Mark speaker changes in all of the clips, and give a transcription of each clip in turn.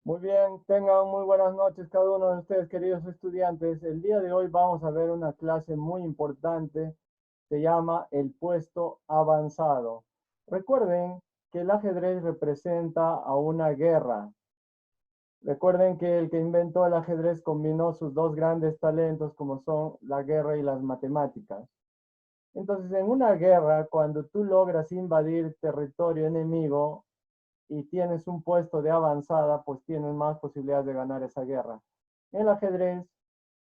Speaker 1: Muy bien, tengan muy buenas noches cada uno de ustedes, queridos estudiantes. El día de hoy vamos a ver una clase muy importante. Se llama el puesto avanzado. Recuerden que el ajedrez representa a una guerra. Recuerden que el que inventó el ajedrez combinó sus dos grandes talentos como son la guerra y las matemáticas. Entonces, en una guerra, cuando tú logras invadir territorio enemigo, y tienes un puesto de avanzada, pues tienes más posibilidades de ganar esa guerra. En el ajedrez,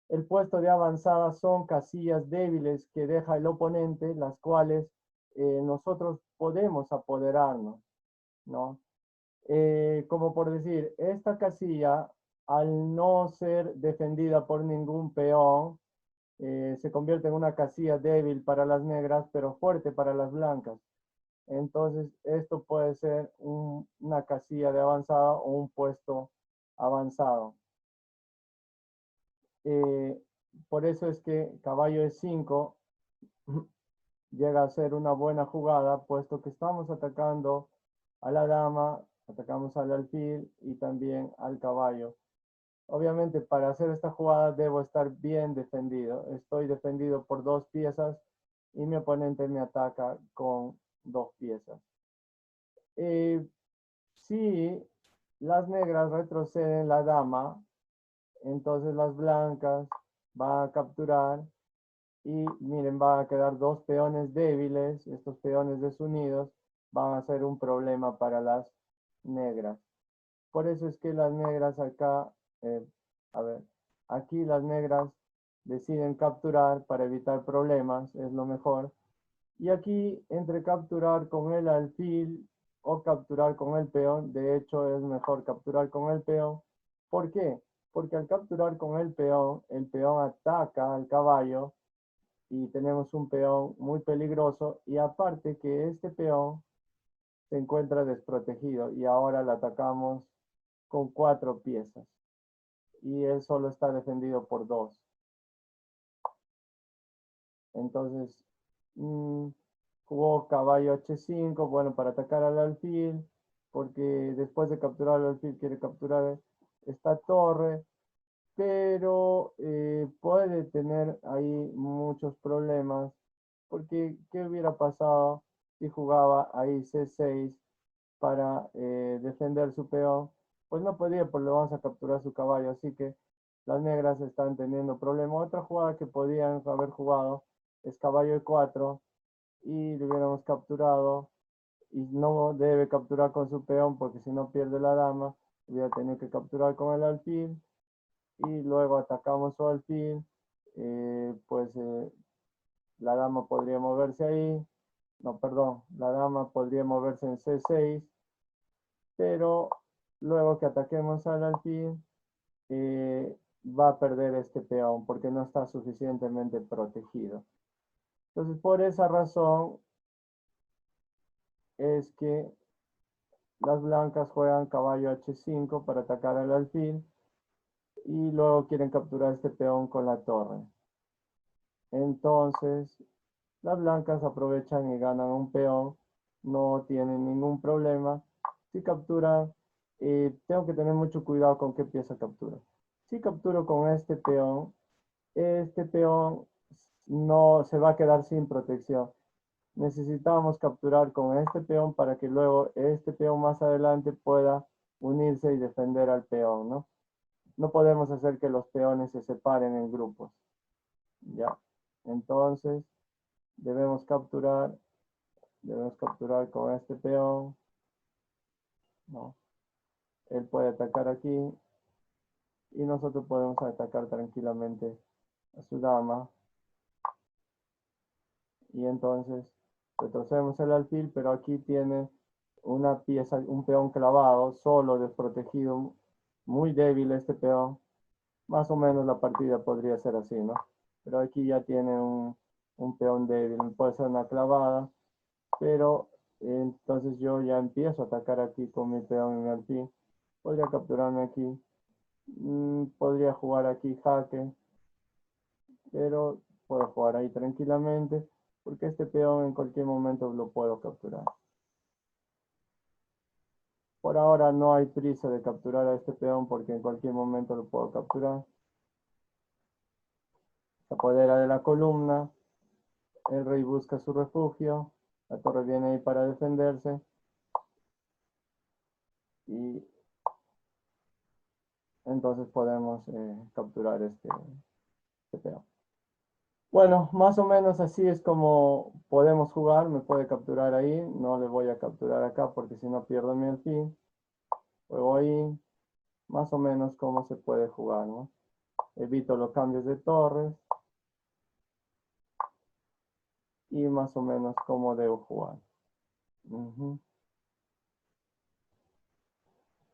Speaker 1: el puesto de avanzada son casillas débiles que deja el oponente, las cuales nosotros podemos apoderarnos, ¿no? Como por decir, esta casilla, al no ser defendida por ningún peón, se convierte en una casilla débil para las negras, pero fuerte para las blancas. Entonces, esto puede ser una casilla de avanzada o un puesto avanzado. Eh, por eso es que caballo E5 llega a ser una buena jugada, puesto que estamos atacando a la dama, atacamos al alfil y también al caballo. Obviamente, para hacer esta jugada debo estar bien defendido. Estoy defendido por dos piezas y mi oponente me ataca con dos piezas. Si las negras retroceden la dama, entonces las blancas van a capturar y miren, van a quedar dos peones débiles. Estos peones desunidos van a ser un problema para las negras. Por eso es que las negras acá, eh, a ver, aquí las negras deciden capturar para evitar problemas, es lo mejor. Y aquí, entre capturar con el alfil o capturar con el peón, de hecho es mejor capturar con el peón. ¿Por qué? Porque al capturar con el peón ataca al caballo y tenemos un peón muy peligroso. Y aparte que este peón se encuentra desprotegido y ahora lo atacamos con cuatro piezas. Y él solo está defendido por dos. Entonces, mm, jugó caballo H5, bueno, para atacar al alfil, porque después de capturar al alfil quiere capturar esta torre, pero puede tener ahí muchos problemas, porque ¿qué hubiera pasado si jugaba ahí C6 para defender su peón? Pues no podía, porque le vamos a capturar su caballo, así que las negras están teniendo problemas. Otra jugada que podían haber jugado es caballo E4 y lo hubiéramos capturado y no debe capturar con su peón porque si no pierde la dama, hubiera tenido que capturar con el alfil y luego atacamos su alfil, pues la dama podría moverse ahí, no, perdón, la dama podría moverse en C6, pero luego que ataquemos al alfil, va a perder este peón porque no está suficientemente protegido. Entonces, por esa razón es que las blancas juegan caballo H5 para atacar al alfil y luego quieren capturar este peón con la torre. Entonces, las blancas aprovechan y ganan un peón, no tienen ningún problema. Si capturan, tengo que tener mucho cuidado con qué pieza capturo. Si capturo con este peón no se va a quedar sin protección. Necesitamos capturar con este peón para que luego este peón más adelante pueda unirse y defender al peón, ¿no? No podemos hacer que los peones se separen en grupos, ¿ya? Entonces, debemos capturar con este peón, ¿no? Él puede atacar aquí y nosotros podemos atacar tranquilamente a su dama. Y entonces retrocedemos el alfil, pero aquí tiene una pieza, un peón clavado, solo, desprotegido, muy débil este peón. Más o menos la partida podría ser así, ¿no? Pero aquí ya tiene un peón débil, puede ser una clavada, pero entonces yo ya empiezo a atacar aquí con mi peón y mi alfil. Podría capturarme aquí, podría jugar aquí jaque, pero puedo jugar ahí tranquilamente, porque este peón en cualquier momento lo puedo capturar. Por Por ahora no hay prisa de capturar a este peón porque en cualquier momento lo puedo capturar. Se apodera de la columna. El rey busca su refugio. La torre viene ahí para defenderse. Y entonces podemos capturar este peón. Bueno, más o menos así es como podemos jugar. Me puede capturar ahí. No le voy a capturar acá porque si no pierdo mi alfil. Juego ahí. Más o menos cómo se puede jugar, ¿no? Evito los cambios de torres. Y más o menos cómo debo jugar.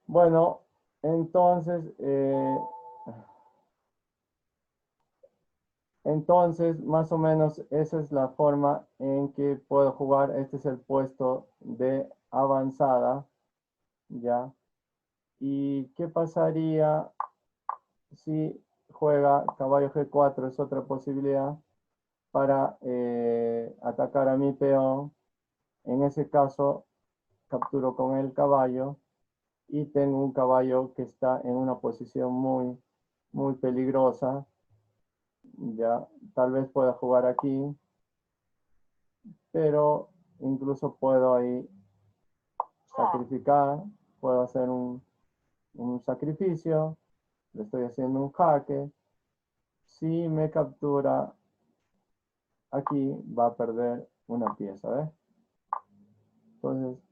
Speaker 1: Bueno, entonces, más o menos esa es la forma en que puedo jugar. Este es el puesto de avanzada, ¿ya? ¿Y qué pasaría si juega caballo G4? Es otra posibilidad para atacar a mi peón. En ese caso, capturo con el caballo y tengo un caballo que está en una posición muy peligrosa. Ya, tal vez pueda jugar aquí, pero incluso puedo ahí sacrificar, puedo hacer un sacrificio, le estoy haciendo un jaque. Si me captura aquí, va a perder una pieza, ¿ves? Entonces,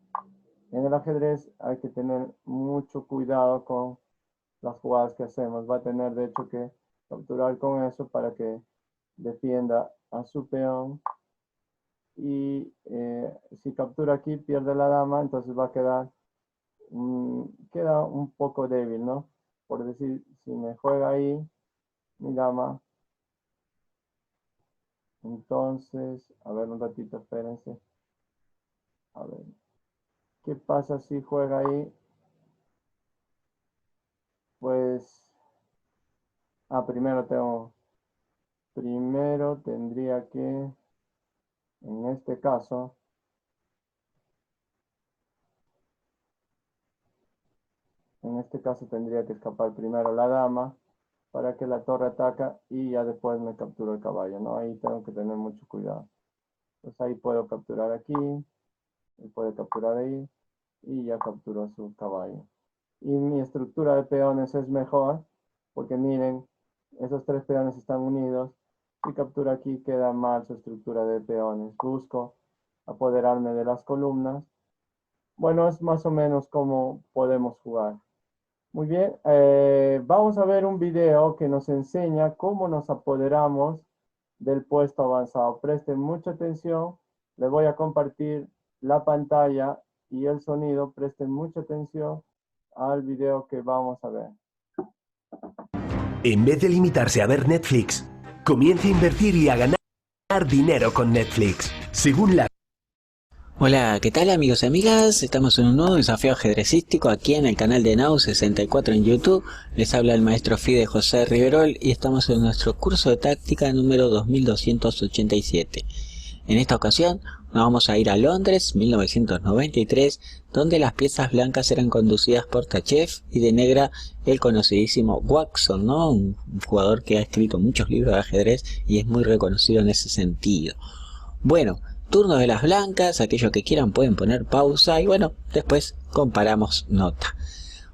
Speaker 1: en el ajedrez hay que tener mucho cuidado con las jugadas que hacemos. Va a tener, de hecho, que capturar con eso para que defienda a su peón. Y si captura aquí, pierde la dama, entonces va a quedar, queda un poco débil, ¿no? Por decir, si me juega ahí mi dama, entonces, a ver un ratito, espérense. A ver, ¿qué pasa si juega ahí? Pues, primero tendría que, en este caso, tendría que escapar primero la dama para que la torre ataca y ya después me capturo el caballo, ¿no? Ahí tengo que tener mucho cuidado. Pues ahí puedo capturar aquí, y puede capturar ahí y ya capturó su caballo. Y mi estructura de peones es mejor porque miren, esos tres peones están unidos. Si captura aquí queda mal su estructura de peones. Busco apoderarme de las columnas. Bueno, es más o menos como podemos jugar. Muy bien, vamos a ver un video que nos enseña cómo nos apoderamos del puesto avanzado. Presten mucha atención, les voy a compartir la pantalla y el sonido. Presten mucha atención al video que vamos a ver.
Speaker 2: En vez de limitarse a ver Netflix, comience a invertir y a ganar dinero con Netflix. Según la...
Speaker 3: Hola, ¿qué tal amigos y amigas? Estamos en un nuevo desafío ajedrecístico aquí en el canal de Nau64 en YouTube. Les habla el maestro Fide José Riverol y estamos en nuestro curso de táctica número 2287. En esta ocasión nos vamos a ir a Londres, 1993, donde las piezas blancas eran conducidas por Tachev y de negra el conocidísimo Watson, ¿no? Un jugador que ha escrito muchos libros de ajedrez y es muy reconocido en ese sentido. Bueno, turno de las blancas, aquellos que quieran pueden poner pausa y bueno, después comparamos nota.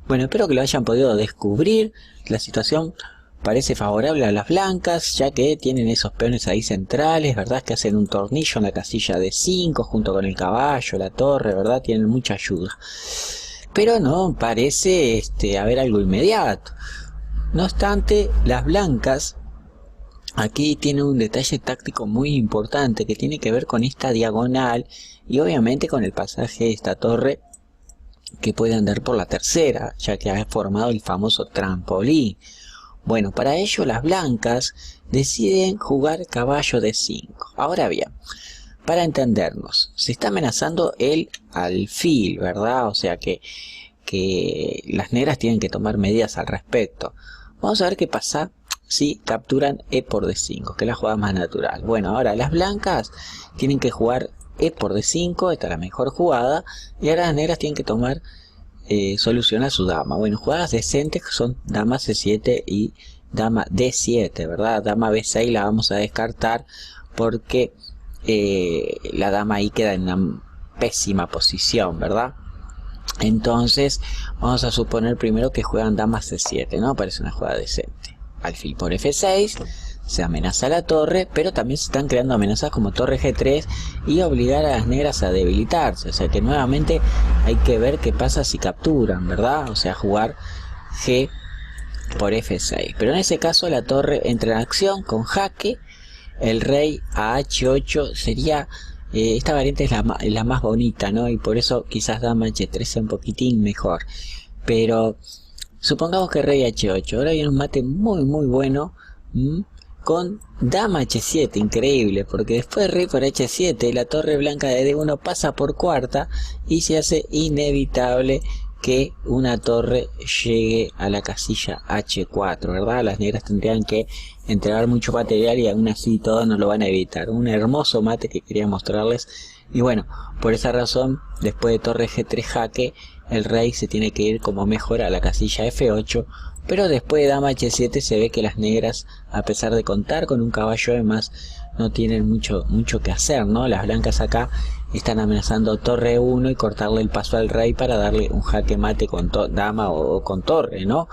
Speaker 3: Bueno, espero que lo hayan podido descubrir. La situación parece favorable a las blancas, ya que tienen esos peones ahí centrales, ¿verdad? Que hacen un tornillo en la casilla de 5 junto con el caballo, la torre, ¿verdad? Tienen mucha ayuda. Pero no parece haber algo inmediato. No obstante, las blancas aquí tiene un detalle táctico muy importante que tiene que ver con esta diagonal y obviamente con el pasaje de esta torre que puede andar por la tercera, ya que ha formado el famoso trampolín. Bueno, para ello las blancas deciden jugar caballo de 5. Ahora bien, para entendernos, se está amenazando el alfil, ¿verdad? O sea que las negras tienen que tomar medidas al respecto. Vamos a ver qué pasa si capturan E por D5, que es la jugada más natural. Bueno, ahora las blancas tienen que jugar E por D5, esta es la mejor jugada, y ahora las negras tienen que tomar soluciona su dama. Bueno, jugadas decentes son dama C7 y dama D7, ¿verdad? Dama B6 la vamos a descartar porque la dama ahí queda en una pésima posición, ¿verdad? Entonces vamos a suponer primero que juegan dama C7, ¿no? Parece una jugada decente. Alfil por F6, se amenaza la torre, pero también se están creando amenazas como torre G3 y obligar a las negras a debilitarse. O sea que nuevamente hay que ver qué pasa si capturan, ¿verdad? O sea, jugar G por F6. Pero en ese caso la torre entra en acción con jaque. El rey a H8 sería... esta variante es la más bonita, ¿no? Y por eso quizás dama H3 sea un poquitín mejor. Pero supongamos que rey H8. Ahora viene un mate muy bueno. Con dama H7, increíble, porque después de rey por H7, la torre blanca de D1 pasa por cuarta y se hace inevitable que una torre llegue a la casilla H4, ¿verdad? Las negras tendrían que entregar mucho material y aún así todos no lo van a evitar. Un hermoso mate que quería mostrarles. Y bueno, por esa razón, después de torre G3 jaque, el rey se tiene que ir como mejor a la casilla F8. Pero después de dama H7 se ve que las negras, a pesar de contar con un caballo de más, no tienen mucho que hacer, ¿no? Las blancas acá están amenazando torre 1 y cortarle el paso al rey para darle un jaque mate con dama o con torre, ¿no?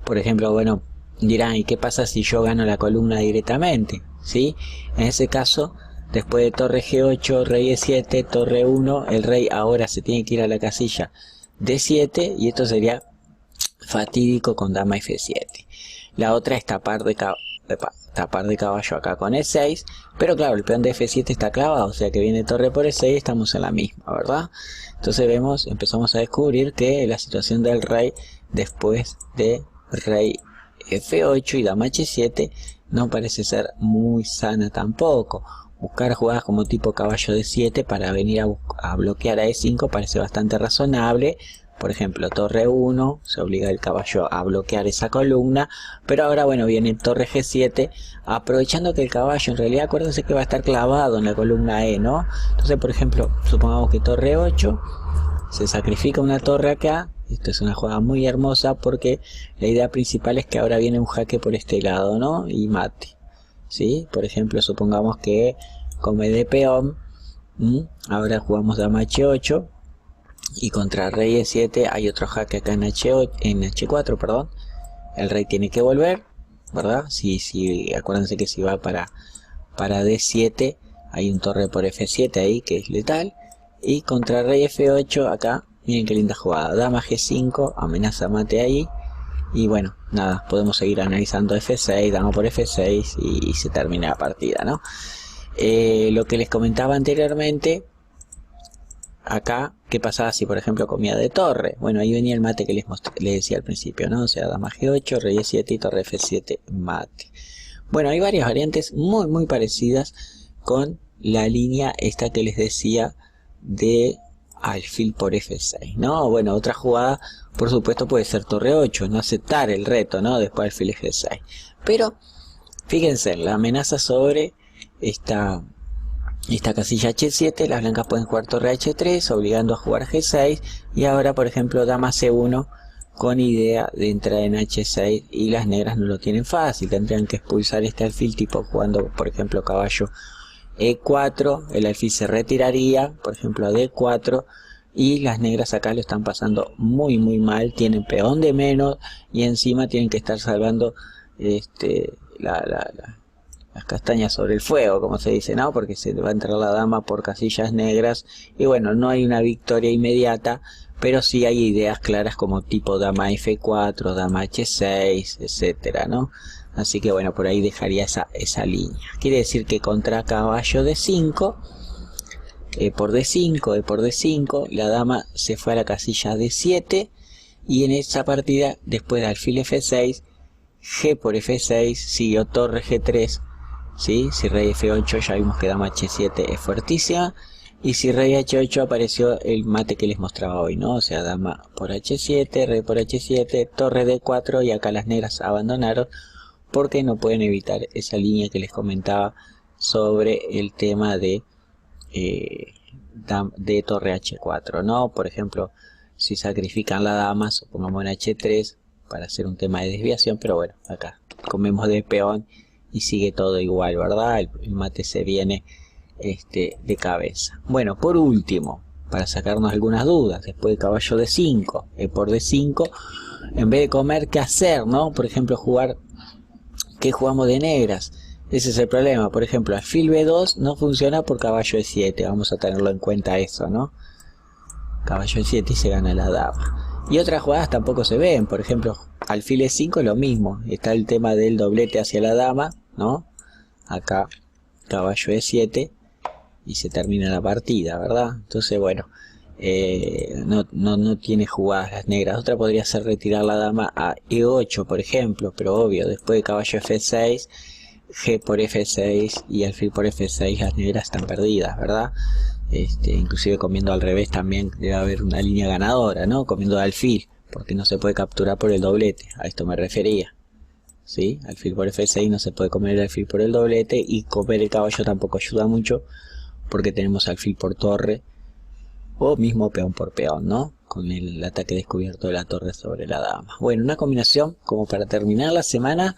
Speaker 3: Por ejemplo, bueno, dirán, ¿y qué pasa si yo gano la columna directamente? ¿Sí? En ese caso, después de torre G8, rey E7, torre 1, el rey ahora se tiene que ir a la casilla D7 y esto sería fatídico con dama F7. La otra es tapar de caballo acá con E6, pero claro, el peón de F7 está clavado, o sea que viene torre por E6, estamos en la misma, ¿verdad? Entonces empezamos a descubrir que la situación del rey después de rey F8 y dama H7 no parece ser muy sana tampoco. Buscar jugadas como tipo caballo D7 para venir a bloquear a E5 parece bastante razonable. Por ejemplo, torre 1, se obliga el caballo a bloquear esa columna, pero ahora bueno, viene torre G7, aprovechando que el caballo en realidad, acuérdense que va a estar clavado en la columna E, ¿no? Entonces, por ejemplo, supongamos que torre 8, se sacrifica una torre acá. Esto es una jugada muy hermosa porque la idea principal es que ahora viene un jaque por este lado, ¿no? Y mate, ¿sí? Por ejemplo, supongamos que come de peón, ahora jugamos dama H8, y contra rey E7 hay otro jaque acá en H4, perdón. El rey tiene que volver, ¿verdad? Acuérdense que si va para D7 hay un torre por F7 ahí que es letal. Y contra rey F8 acá, miren qué linda jugada. Dama G5, amenaza mate ahí. Y bueno, nada, podemos seguir analizando F6, dama por F6 y se termina la partida, ¿no? Lo que les comentaba anteriormente, acá, ¿qué pasaba si por ejemplo comía de torre? Bueno, ahí venía el mate que les decía al principio, ¿no? O sea, dama G8, rey E7 y torre F7 mate. Bueno, hay varias variantes muy parecidas con la línea esta que les decía de alfil por F6, ¿no? Bueno, otra jugada, por supuesto, puede ser torre 8, no aceptar el reto, ¿no? Después alfil F6. Pero, fíjense, la amenaza sobre esta casilla H7, las blancas pueden jugar torre H3, obligando a jugar G6, y ahora por ejemplo dama C1 con idea de entrar en H6, y las negras no lo tienen fácil, tendrían que expulsar este alfil tipo jugando por ejemplo caballo E4, el alfil se retiraría, por ejemplo a D4, y las negras acá lo están pasando muy mal, tienen peón de menos, y encima tienen que estar salvando las castañas sobre el fuego, como se dice, ¿no? Porque se va a entrar la dama por casillas negras y bueno, no hay una victoria inmediata, pero sí hay ideas claras como tipo dama F4, dama H6, etcétera, ¿no? Así que bueno, por ahí dejaría esa línea. Quiere decir que contra caballo D5, por D5, por D5, la dama se fue a la casilla D7 y en esa partida, después de alfil F6, G por F6, siguió torre G3, ¿sí? Si rey F8 ya vimos que dama H7 es fuertísima, y si rey H8 apareció el mate que les mostraba hoy, ¿no? O sea, dama por H7, rey por H7, torre D4, y acá las negras abandonaron porque no pueden evitar esa línea que les comentaba sobre el tema de torre H4, ¿no? Por ejemplo, si sacrifican la dama, supongamos en H3, para hacer un tema de desviación, pero bueno, acá comemos de peón y sigue todo igual, ¿verdad? El mate se viene de cabeza. Bueno, por último, para sacarnos algunas dudas, después de caballo de 5, por D5, en vez de comer, ¿qué hacer, no? Por ejemplo, jugar, ¿qué jugamos de negras? Ese es el problema. Por ejemplo, alfil B2 no funciona por caballo de 7, vamos a tenerlo en cuenta eso, ¿no? Caballo de 7 y se gana la dama. Y otras jugadas tampoco se ven, por ejemplo, alfil E5 lo mismo, está el tema del doblete hacia la dama, ¿no? Acá, caballo E7 y se termina la partida, ¿verdad? Entonces, bueno, no tiene jugadas las negras. Otra podría ser retirar la dama a E8, por ejemplo, pero obvio, después de caballo F6, G por F6 y alfil por F6, las negras están perdidas, ¿verdad? Inclusive comiendo al revés también debe haber una línea ganadora, ¿no? Comiendo de alfil, porque no se puede capturar por el doblete, a esto me refería. ¿Sí? Alfil por F6 no se puede comer el alfil por el doblete, y comer el caballo tampoco ayuda mucho, porque tenemos alfil por torre, o mismo peón por peón, ¿no? Con el ataque descubierto de la torre sobre la dama. Bueno, una combinación como para terminar la semana.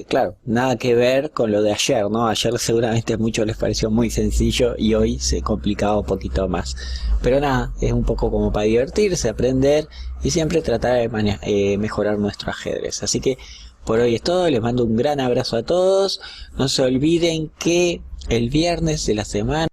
Speaker 3: Claro, nada que ver con lo de ayer, ¿no? Ayer seguramente a muchos les pareció muy sencillo y hoy se complicaba un poquito más. Pero nada, es un poco como para divertirse, aprender y siempre tratar de mejorar nuestro ajedrez. Así que por hoy es todo, les mando un gran abrazo a todos. No se olviden que el viernes de la semana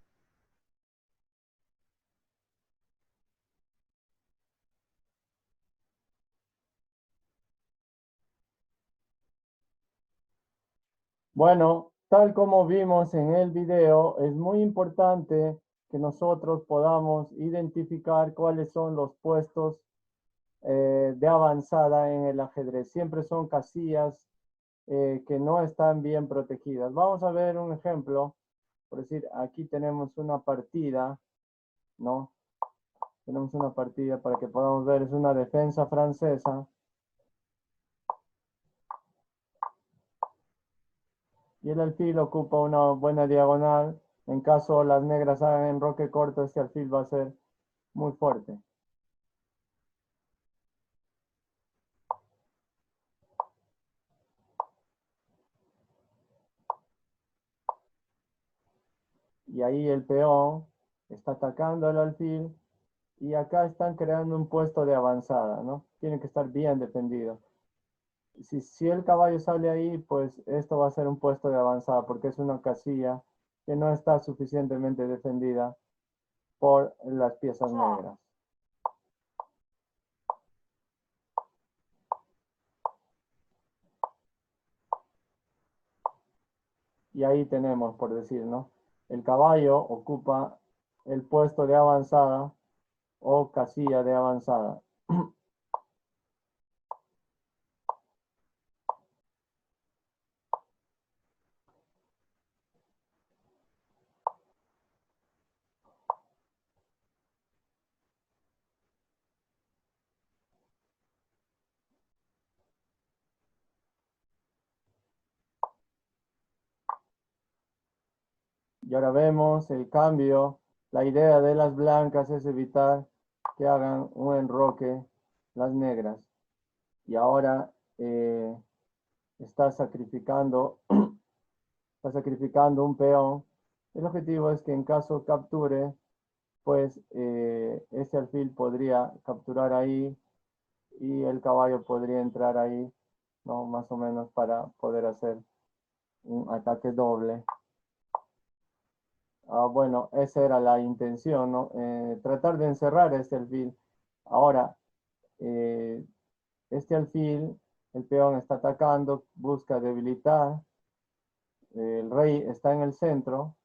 Speaker 1: Bueno, tal como vimos en el video, es muy importante que nosotros podamos identificar cuáles son los puestos de avanzada en el ajedrez. Siempre son casillas que no están bien protegidas. Vamos a ver un ejemplo. Por decir, aquí tenemos una partida, ¿no? Tenemos una partida para que podamos ver, es una defensa francesa. Y el alfil ocupa una buena diagonal. En caso las negras hagan enroque corto, este alfil va a ser muy fuerte. Y ahí el peón está atacando al alfil y acá están creando un puesto de avanzada, ¿no? Tiene que estar bien defendido. Si el caballo sale ahí, pues esto va a ser un puesto de avanzada porque es una casilla que no está suficientemente defendida por las piezas negras. Y ahí tenemos, por decir, ¿no? El caballo ocupa el puesto de avanzada o casilla de avanzada. Y ahora vemos el cambio. La idea de las blancas es evitar que hagan un enroque las negras. Y ahora está sacrificando, está sacrificando un peón. El objetivo es que en caso capture, pues este alfil podría capturar ahí y el caballo podría entrar ahí, ¿no? Más o menos para poder hacer un ataque doble. Bueno, esa era la intención, ¿no? Tratar de encerrar este alfil. Ahora, eh, este alfil, el peón está atacando, busca debilitar. El rey está en el centro.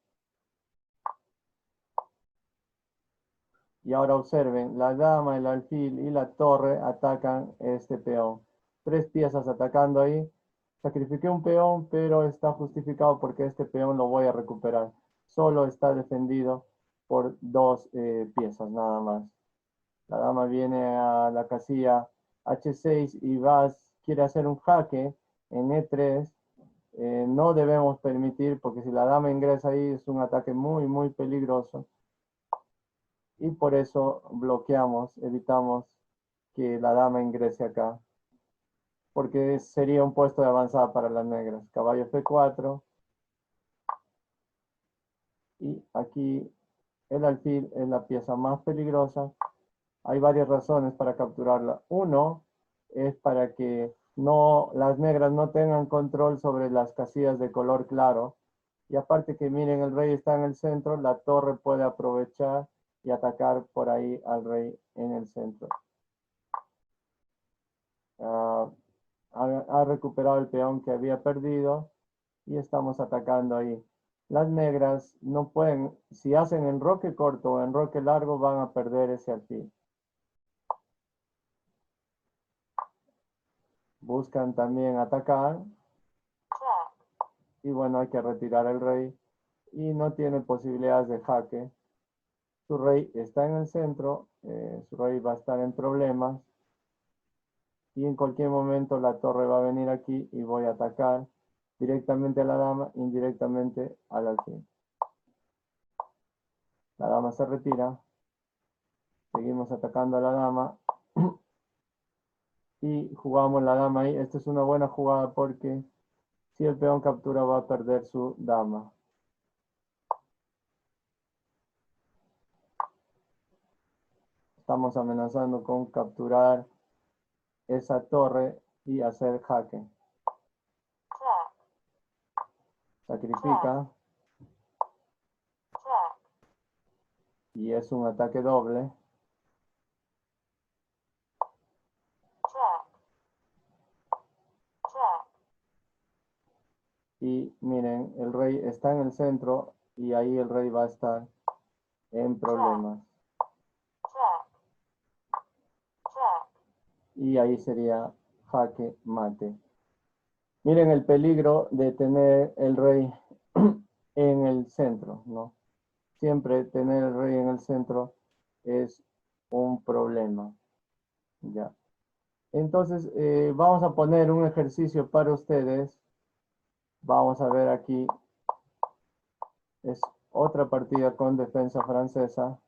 Speaker 1: Y ahora observen, la dama, el alfil y la torre atacan este peón. Tres piezas atacando ahí. Sacrifiqué un peón, pero está justificado porque este peón lo voy a recuperar. Solo está defendido por dos piezas nada más. La dama viene a la casilla H6 y quiere hacer un jaque en E3. No debemos permitir, porque si la dama ingresa ahí es un ataque muy, muy peligroso. y por eso bloqueamos, evitamos que la dama ingrese acá, porque sería un puesto de avanzada para las negras. Caballo F4, y aquí el alfil es la pieza más peligrosa. Hay varias razones para capturarla. Uno es para que las negras no tengan control sobre las casillas de color claro. Y aparte que miren, el rey está en el centro, la torre puede aprovechar y atacar por ahí al rey en el centro. Ha recuperado el peón que había perdido y estamos atacando ahí. Las negras no pueden, si hacen enroque corto o enroque largo, van a perder ese alfil. Buscan también atacar. Y bueno, hay que retirar el rey. Y no tiene posibilidades de jaque. Su rey está en el centro. Su rey va a estar en problemas. Y en cualquier momento la torre va a venir aquí y voy a atacar directamente a la dama, indirectamente al alfil. La dama se retira. Seguimos atacando a la dama. Y jugamos la dama ahí. Esta es una buena jugada porque si el peón captura va a perder su dama. Estamos amenazando con capturar esa torre y hacer jaque. Sacrifica. Y es un ataque doble. Y miren, el rey está en el centro y ahí el rey va a estar en problemas. Y ahí sería jaque mate. Miren el peligro de tener el rey en el centro, ¿no? Siempre tener el rey en el centro es un problema. Ya. Entonces, vamos a poner un ejercicio para ustedes. Vamos a ver aquí. Es otra partida con defensa francesa.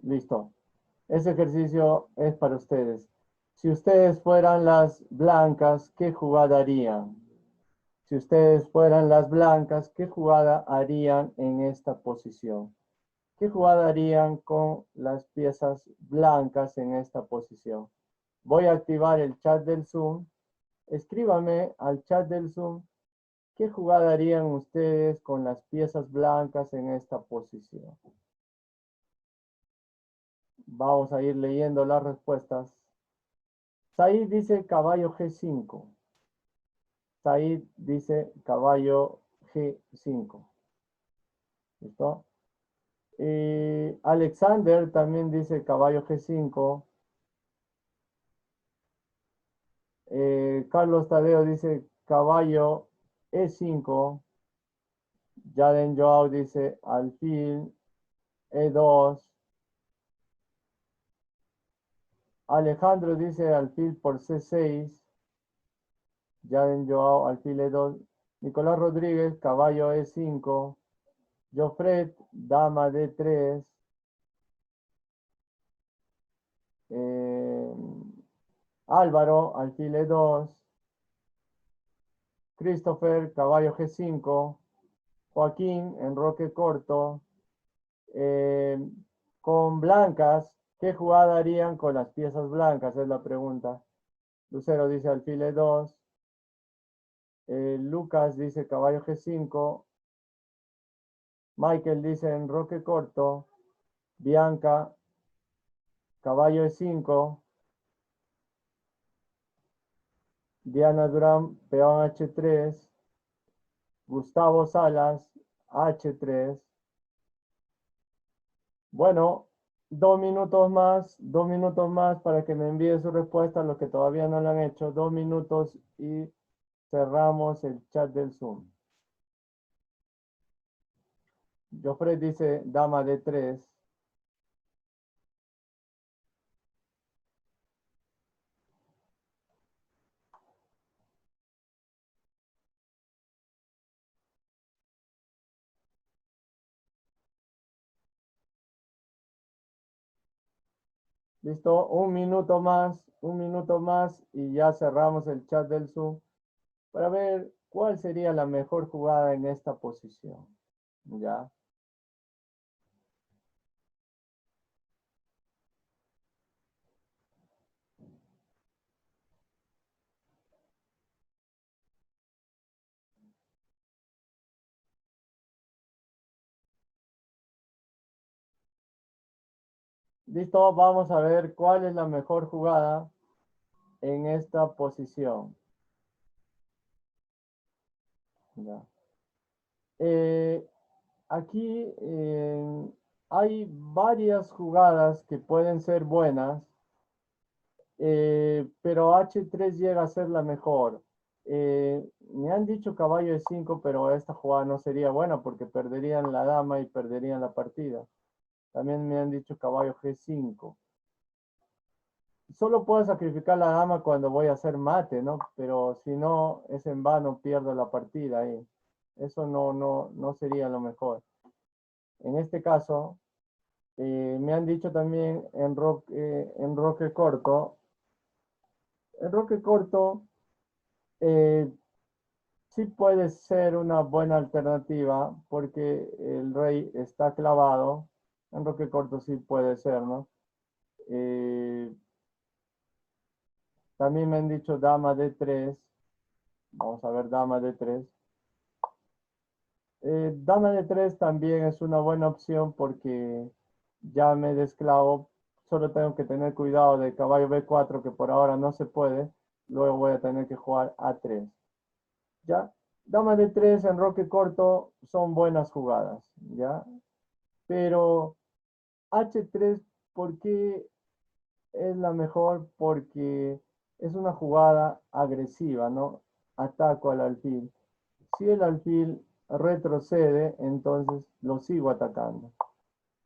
Speaker 1: Listo. Ese ejercicio es para ustedes. Si ustedes fueran las blancas, ¿qué jugada harían? Si ustedes fueran las blancas, ¿qué jugada harían en esta posición? ¿Qué jugada harían con las piezas blancas en esta posición? Voy a activar el chat del Zoom. Escríbame al chat del Zoom. ¿Qué jugada harían ustedes con las piezas blancas en esta posición? Vamos a ir leyendo las respuestas. Said dice caballo G5. Said dice caballo G5. ¿Listo? Alexander también dice caballo G5. Carlos Tadeo dice caballo E5. Jaden Joao dice alfil E2. Alejandro dice alfil por C6. Jaden Joao alfil E2. Nicolás Rodríguez caballo E5. Jofred dama D3. Álvaro alfil E2. Christopher caballo G5. Joaquín enroque corto. Con blancas, ¿qué jugada harían con las piezas blancas? Es la pregunta. Lucero dice alfil E2. Lucas dice caballo G5. Michael dice enroque corto. Bianca, caballo E5. Diana Durán, peón H3. Gustavo Salas, H3. Bueno, 2 minutos más para que me envíe su respuesta a los que todavía no lo han hecho. 2 minutos y cerramos el chat del Zoom. Jofre dice dama D3. Listo, un minuto más y ya cerramos el chat del Zoom para ver cuál sería la mejor jugada en esta posición. ¿Ya? Listo, vamos a ver cuál es la mejor jugada en esta posición. ¿Ya? Eh, aquí hay varias jugadas que pueden ser buenas, pero H3 llega a ser la mejor. Me han dicho caballo E5, pero esta jugada no sería buena porque perderían la dama y perderían la partida. También me han dicho caballo G5. Solo puedo sacrificar la dama cuando voy a hacer mate, ¿no? Pero si no, es en vano, pierdo la partida ahí. Eso no sería lo mejor. En este caso, me han dicho también en roque corto. En roque corto, eh, sí puede ser una buena alternativa porque el rey está clavado. En roque corto sí puede ser, ¿no? También me han dicho dama D3. Vamos a ver dama D3. Dama D3 también es una buena opción porque ya me desclavo. Solo tengo que tener cuidado de caballo B4 que por ahora no se puede. Luego voy a tener que jugar A3. ¿Ya? Dama D3 en roque corto son buenas jugadas, ¿ya? Pero H3, ¿por qué es la mejor? Porque es una jugada agresiva, ¿no? Ataco al alfil. Si el alfil retrocede, entonces lo sigo atacando.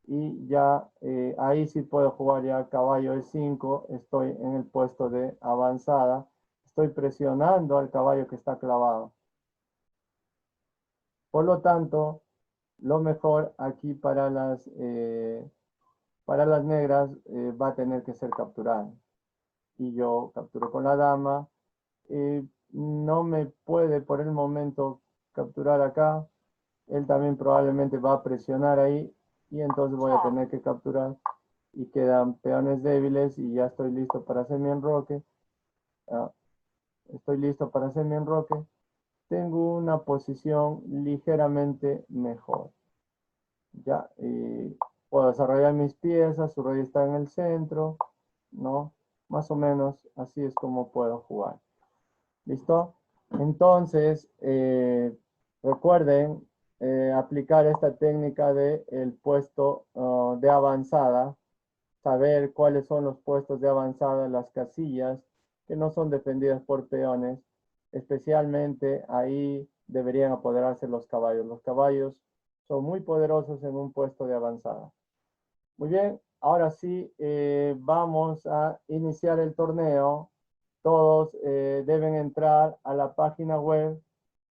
Speaker 1: Y ya ahí sí puedo jugar ya caballo E5, estoy en el puesto de avanzada, estoy presionando al caballo que está clavado. Por lo tanto, lo mejor aquí para las negras va a tener que ser capturar. Y yo capturo con la dama. No me puede por el momento capturar acá. Él también probablemente va a presionar ahí. Y entonces voy a tener que capturar. Y quedan peones débiles y ya estoy listo para hacer mi enroque. Ah, estoy listo para hacer mi enroque. Tengo una posición ligeramente mejor. Ya, puedo desarrollar mis piezas, su rey está en el centro, ¿no? Más o menos así es como puedo jugar. ¿Listo? Entonces, recuerden aplicar esta técnica de el puesto de avanzada, saber cuáles son los puestos de avanzada, las casillas que no son defendidas por peones, especialmente ahí deberían apoderarse los caballos. Los caballos son muy poderosos en un puesto de avanzada. Muy bien, ahora sí vamos a iniciar el torneo. Todos deben entrar a la página web